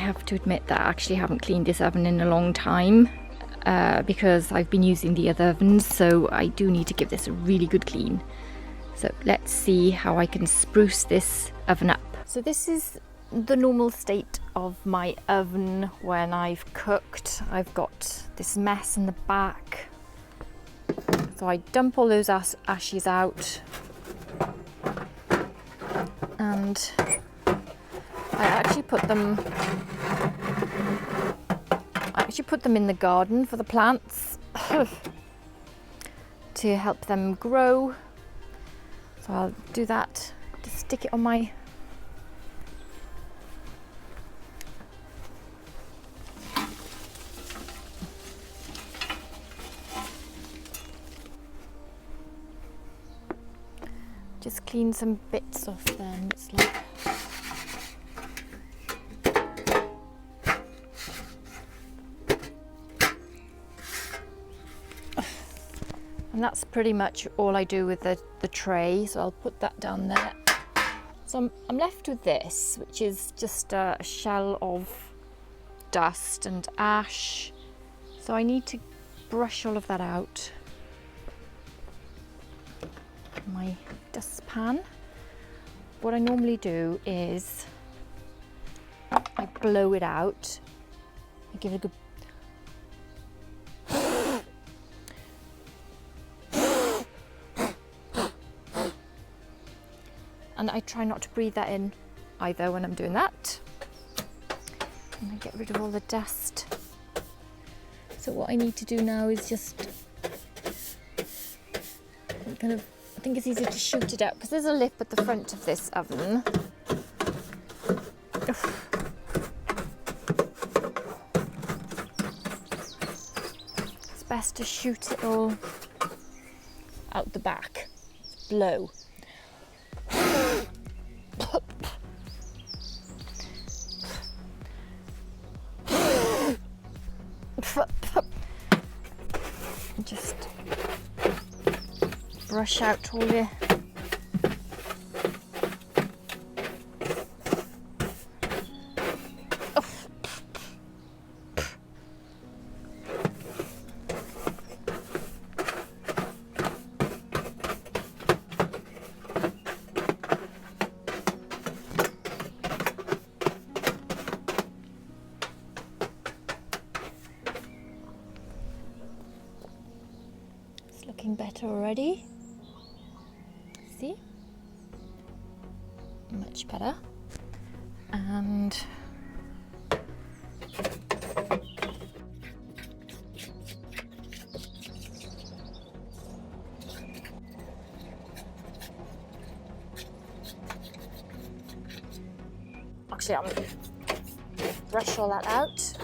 have to admit that I actually haven't cleaned this oven in a long time because I've been using the other ovens, so I do need to give this a really good clean. So let's see how I can spruce this oven up. So this is the normal state of my oven when I've cooked. I've got this mess in the back. So I dump all those ashes out, and I actually put them in the garden for the plants to help them grow. So I'll do that, just stick it on my just clean some bits off them. It's like and that's pretty much all I do with the tray, so I'll put that down there. So I'm left with this, which is just a shell of dust and ash. So I need to brush all of that out. My dustpan. What I normally do is I blow it out. I give it a good and I try not to breathe that in either when I'm doing that. And I get rid of all the dust. So what I need to do now is just kind of, I think it's easier to shoot it out because there's a lip at the front of this oven. It's best to shoot it all out the back. Blow. Just brush out all your looking better already. See? Much better. And actually I'm gonna brush all that out.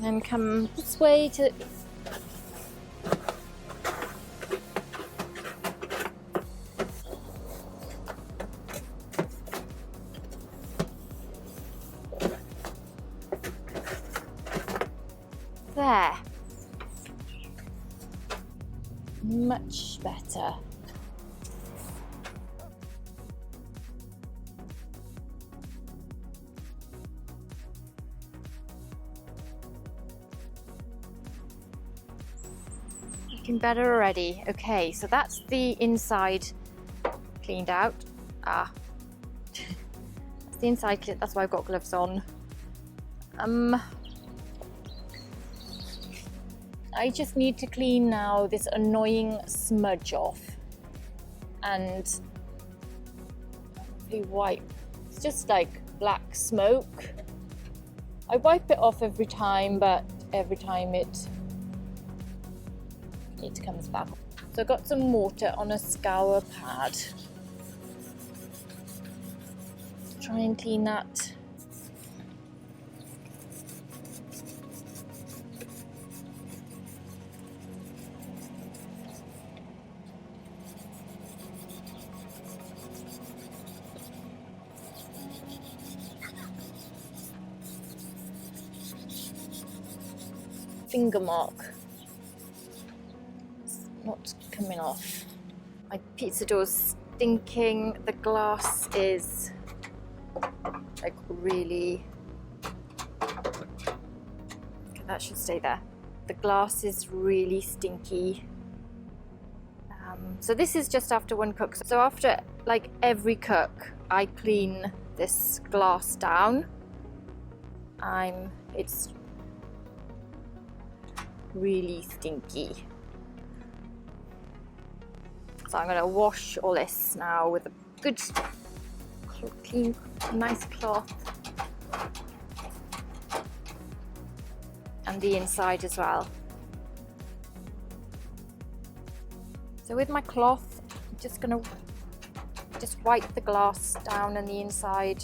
And come this way to there. Much better. Looking better already. Okay, so that's the inside cleaned out. That's the inside clean. That's why I've got gloves on. I just need to clean now this annoying smudge off and wipe. It's just like black smoke. I wipe it off every time, but every time it comes back. So I got some water on a scour pad. Try and clean that. Finger mark. It's not coming off. My pizza dough's thinking the glass is like really, okay, that should stay there. The glass is really stinky. So this is just after one cook. So after like every cook, I clean this glass down. It's really stinky. So I'm going to wash all this now with a good, clean, nice cloth. And the inside as well. So with my cloth, I'm just going to wipe the glass down on the inside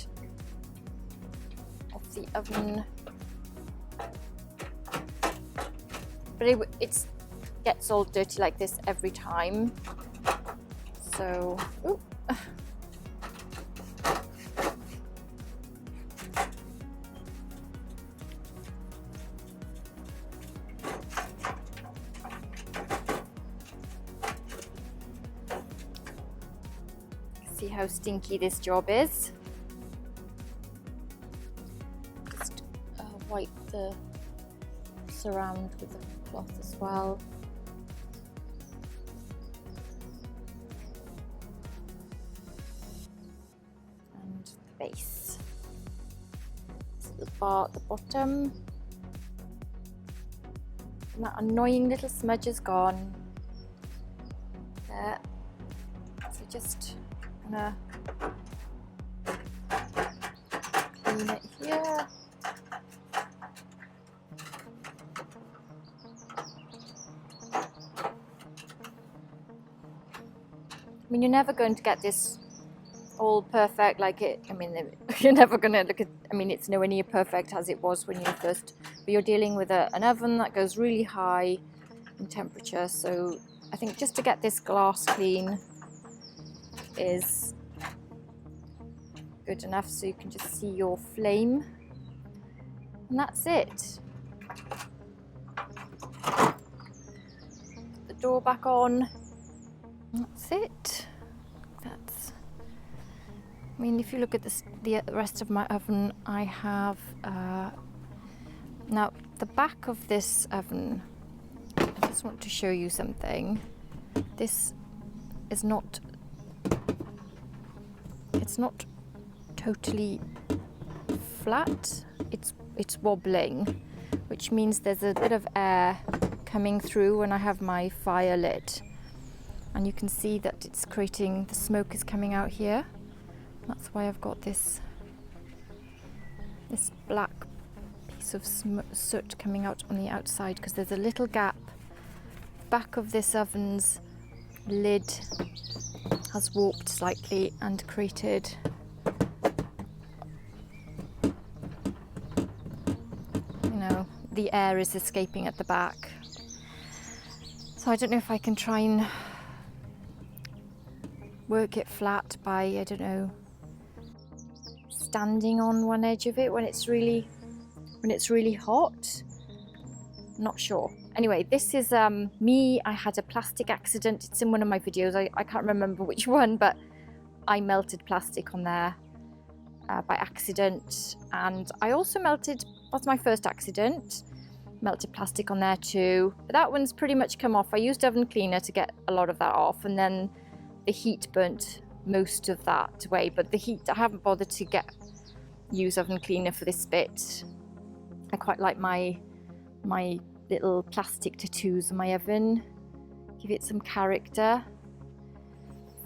of the oven. But it gets all dirty like this every time. So, ooh. See how stinky this job is. Just wipe the surround with the cloth as well. And the base. So the bar at the bottom. And that annoying little smudge is gone. There. So just gonna clean it here. I mean, you're never going to get this all perfect like it. I mean, you're never going to look at, I mean, it's nowhere near perfect as it was when you first, but you're dealing with an oven that goes really high in temperature. So I think just to get this glass clean is good enough so you can just see your flame. And that's it. Put the door back on. That's it. I mean, if you look at the rest of my oven, I have now the back of this oven. I just want to show you something. This is not. It's not totally flat. It's wobbling, which means there's a bit of air coming through when I have my fire lit. And you can see that it's creating, the smoke is coming out here. That's why I've got this black piece of soot coming out on the outside, because there's a little gap. Back of this oven's lid has warped slightly and created the air is escaping at the back. So I don't know if I can try and work it flat by, I don't know, standing on one edge of it when it's really hot. Not sure. Anyway, this is me. I had a plastic accident. It's in one of my videos. I can't remember which one, but I melted plastic on there by accident. And I also melted, that's my first accident, melted plastic on there too. But that one's pretty much come off. I used oven cleaner to get a lot of that off, and then the heat burnt most of that away. But the heat, I haven't bothered to use oven cleaner for this bit. I quite like my little plastic tattoos on my oven. Give it some character.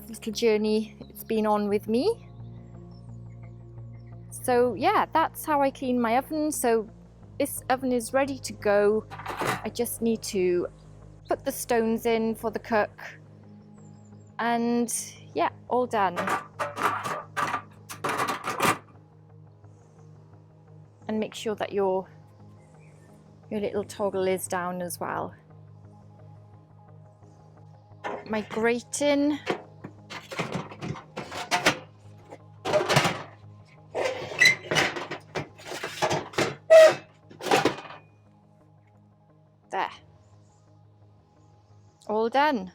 Little journey it's been on with me. So yeah, that's how I clean my oven. So this oven is ready to go. I just need to put the stones in for the cook. And yeah, all done. And make sure that your little toggle is down as well. My grating. There. All done.